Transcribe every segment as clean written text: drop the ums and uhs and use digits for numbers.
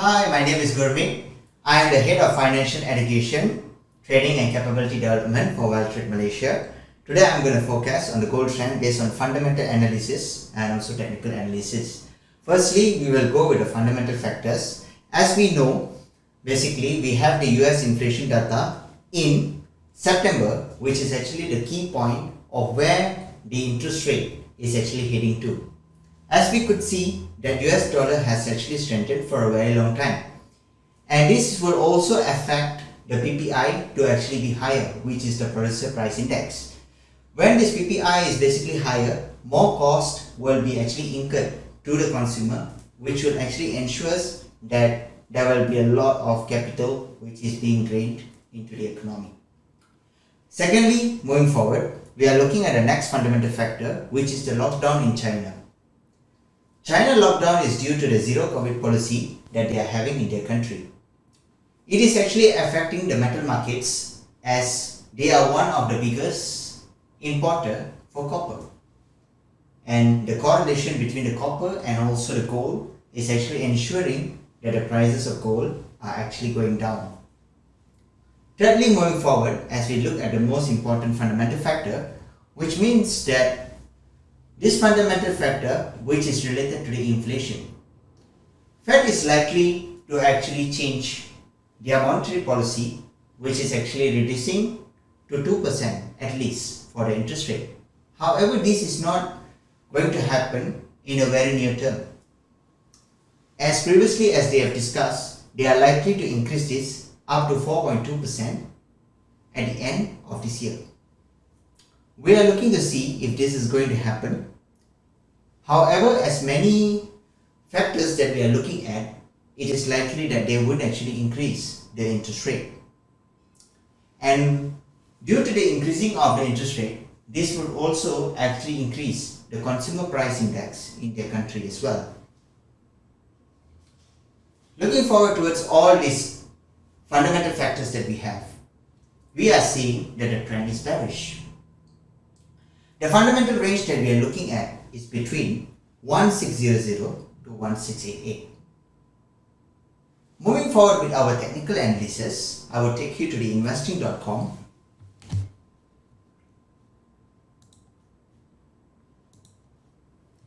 Hi, my name is Gurmeet. I am the Head of Financial Education, Training and Capability Development for Wealth Trade Malaysia. Today I am going to focus on the gold trend based on fundamental analysis and also technical analysis. Firstly, we will go with the fundamental factors. As we know, basically we have the US inflation data in September, which is actually the key point of where the interest rate is actually heading to. As we could see, that US dollar has actually strengthened for a very long time, and this will also affect the PPI to actually be higher, which is the Producer Price Index. When this PPI is basically higher, more cost will be actually incurred to the consumer, which will actually ensure that there will be a lot of capital which is being drained into the economy. Secondly, moving forward, we are looking at the next fundamental factor, which is the lockdown in China. China lockdown is due to the zero COVID policy that they are having in their country. It is actually affecting the metal markets as they are one of the biggest importer for copper. And the correlation between the copper and also the gold is actually ensuring that the prices of gold are actually going down. Thirdly, moving forward, as we look at the most important fundamental factor, which means that this fundamental factor, which is related to the inflation, Fed is likely to actually change their monetary policy, which is actually reducing to 2% at least for the interest rate. However, this is not going to happen in a very near term. As previously as they have discussed, they are likely to increase this up to 4.2% at the end of this year. We are looking to see if this is going to happen. However, as many factors that we are looking at, it is likely that they would actually increase the interest rate. And due to the increasing of the interest rate, this would also actually increase the consumer price index in their country as well. Looking forward towards all these fundamental factors that we have, we are seeing that the trend is bearish. The fundamental range that we are looking at is between 1600 to 1688. Moving forward with our technical analysis, I will take you to the investing.com.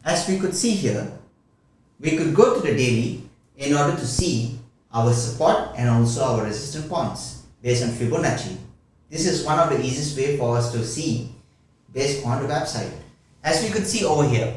As we could see here, we could go to the daily in order to see our support and also our resistance points based on Fibonacci. This is one of the easiest way for us to see based on the website. As we could see over here,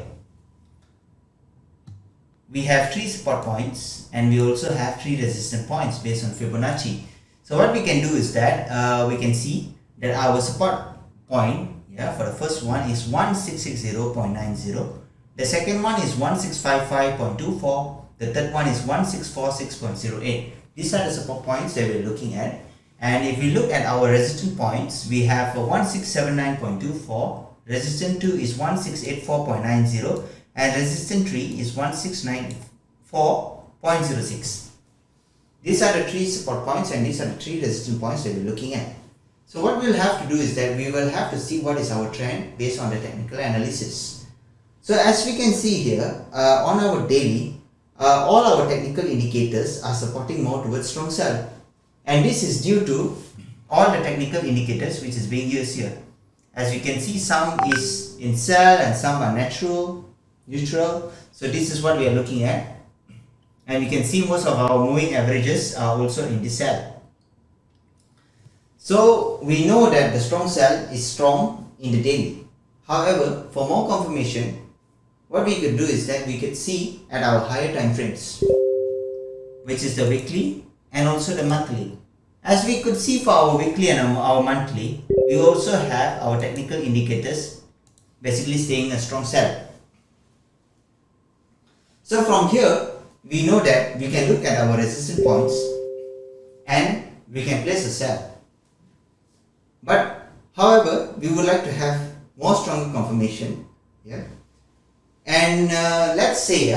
we have 3 support points and we also have 3 resistance points based on Fibonacci. So what we can do is that we can see that our support point for the first one is 1660.90. The second one is 1655.24. The third one is 1646.08. These are the support points that we're looking at. And if we look at our resistance points, we have 1679.24. Resistance 2 is 1684.90 and resistance 3 is 1694.06. These are the 3 support points and these are the 3 resistance points that we're looking at. So what we'll have to do is that we will have to see what is our trend based on the technical analysis. So as we can see here, on our daily, all our technical indicators are supporting more towards strong sell. And this is due to all the technical indicators which is being used here. As you can see, some is in sell and some are neutral. So this is what we are looking at. And you can see most of our moving averages are also in the sell. So we know that the strong sell is strong in the daily. However, for more confirmation, what we could do is that we could see at our higher time frames, which is the weekly and also the monthly. As we could see for our weekly and our monthly, we also have our technical indicators basically saying a strong sell. So from here, we know that we can look at our resistance points and we can place a sell. But however, we would like to have more stronger confirmation. And let's say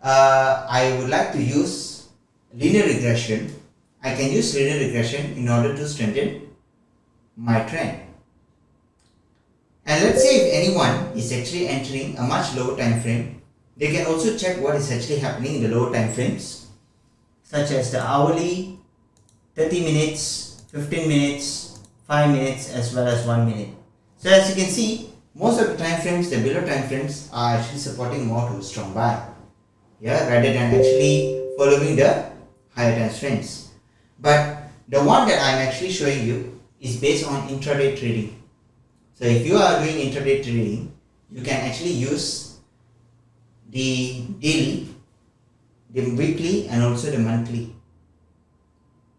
I would like to use linear regression. I can use linear regression in order to strengthen my trend. And let's say if anyone is actually entering a much lower time frame, they can also check what is actually happening in the lower time frames. such as the hourly, 30 minutes, 15 minutes, 5 minutes as well as 1 minute. So as you can see, most of the time frames, the below time frames are actually supporting more to strong buy, rather than actually following the higher time frames. But the one that I'm actually showing you is based on intraday trading. So if you are doing intraday trading, you can actually use the daily, the weekly and also the monthly,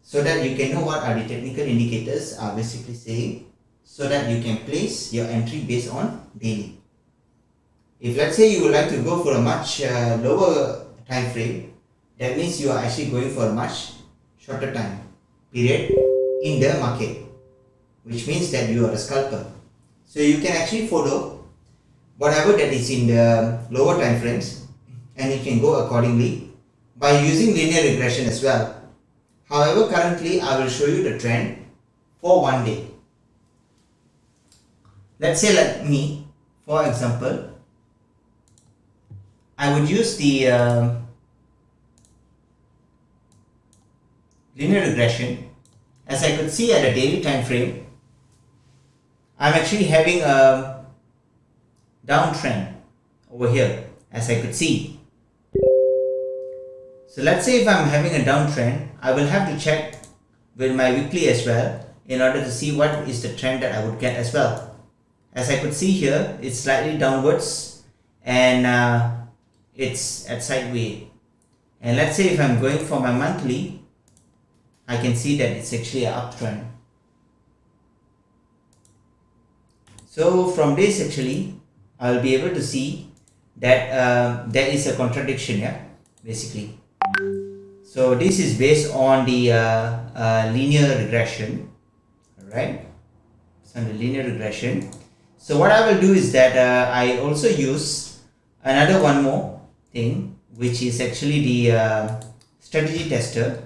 so that you can know what are the technical indicators are basically saying, so that you can place your entry based on daily. If let's say you would like to go for a much lower time frame, that means you are actually going for a much shorter time period in the market, which means that you are a scalper. So you can actually follow whatever that is in the lower time frames, and you can go accordingly by using linear regression as well. However, currently I will show you the trend for 1 day. Let's say like me, for example, I would use the linear regression. As I could see at a daily time frame, I'm actually having a downtrend over here, as I could see. So let's say if I'm having a downtrend, I will have to check with my weekly as well in order to see what is the trend that I would get as well. As I could see here, it's slightly downwards and it's at sideways. And let's say if I'm going for my monthly, I can see that it's actually an uptrend. So from this actually, I'll be able to see that there is a contradiction here, basically. So this is based on the linear regression, alright? So the linear regression. So what I will do is that I also use another one more thing, which is actually the strategy tester,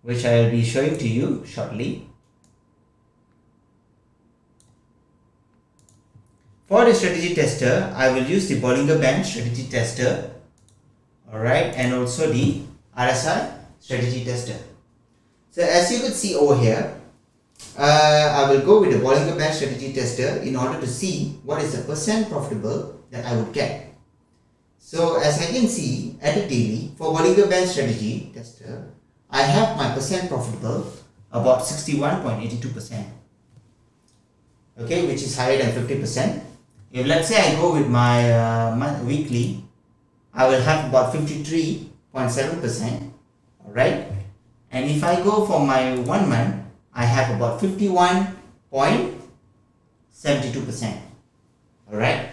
which I will be showing to you shortly. For the strategy tester, I will use the Bollinger Band strategy tester, alright, and also the RSI strategy tester. So as you could see over here, I will go with the Bollinger Band strategy tester in order to see what is the percent profitable that I would get. So as I can see at the daily, for Bollinger Band strategy tester, I have my percent profitable about 61.82%, okay, which is higher than 50%. If let's say I go with my weekly, I will have about 53.7%, alright, and if I go for my 1 month, I have about 51.72%, alright,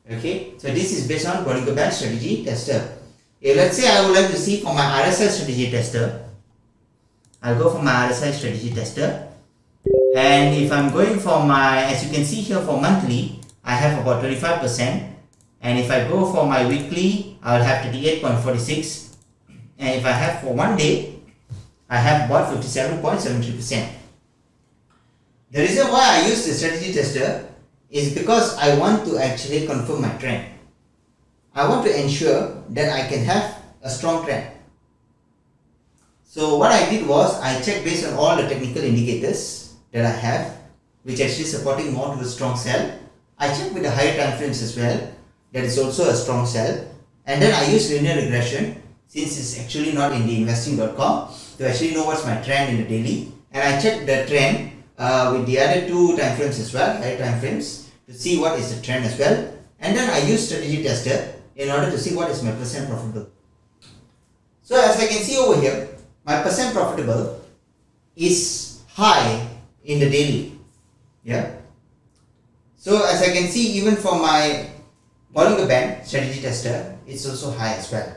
okay. So this is based on Bollinger Band strategy tester. If let's say I would like to see for my RSI strategy tester, I'll go for my RSI strategy tester, and if I'm going for my, as you can see here, for monthly, I have about 25%, and if I go for my weekly, I'll have 38.46, and if I have for 1 day, I have about 57.73%. The reason why I use the strategy tester is because I want to actually confirm my trend. I want to ensure that I can have a strong trend. So what I did was I checked based on all the technical indicators that I have, which actually supporting more to a strong sell. I checked with the higher time frames as well, that is also a strong sell, and then I use linear regression, since it's actually not in the investing.com, to actually know what's my trend in the daily, and I checked the trend with the other two time frames as well, higher time frames, to see what is the trend as well, and then I use strategy tester in order to see what is my percent profitable. So as I can see over here, my percent profitable is high in the daily, So as I can see, even for my Bollinger Band strategy tester, it's also high as well.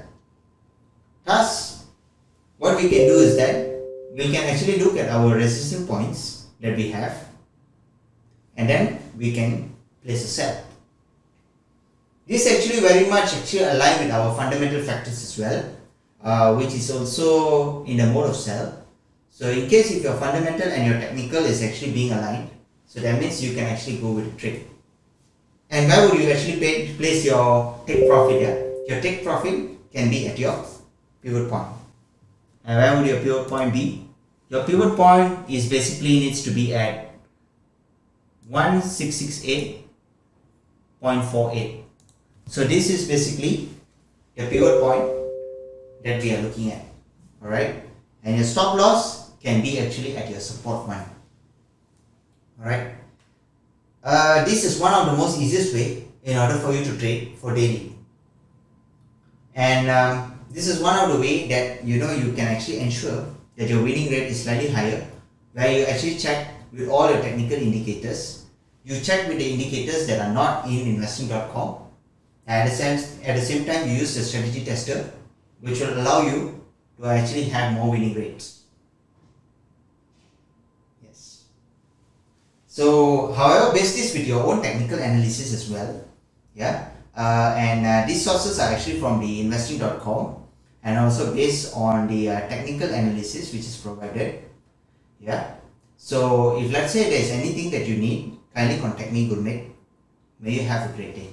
Thus, what we can do is that we can actually look at our resistance points that we have, and then we can place a sell. This actually very much aligned with our fundamental factors as well, which is also in the mode of sell. So in case if your fundamental and your technical is actually being aligned, so that means you can actually go with a trade. And where would you actually place your take profit here? Your take profit can be at your pivot point. And where would your pivot point be? Your pivot point is basically needs to be at 1668.48. So this is basically the pivot point that we are looking at. Alright, and your stop loss can be actually at your support point. Alright, this is one of the most easiest way in order for you to trade for daily. And this is one of the way that you can actually ensure that your winning rate is slightly higher, where you actually check with all your technical indicators. You check with the indicators that are not in investing.com. At the same time, you use the strategy tester, which will allow you to actually have more winning rates. Yes. So, however, base this with your own technical analysis as well. Yeah. These sources are actually from the investing.com and also based on the technical analysis which is provided. Yeah. So, if let's say there's anything that you need, kindly contact me, Gurmeet. May you have a great day.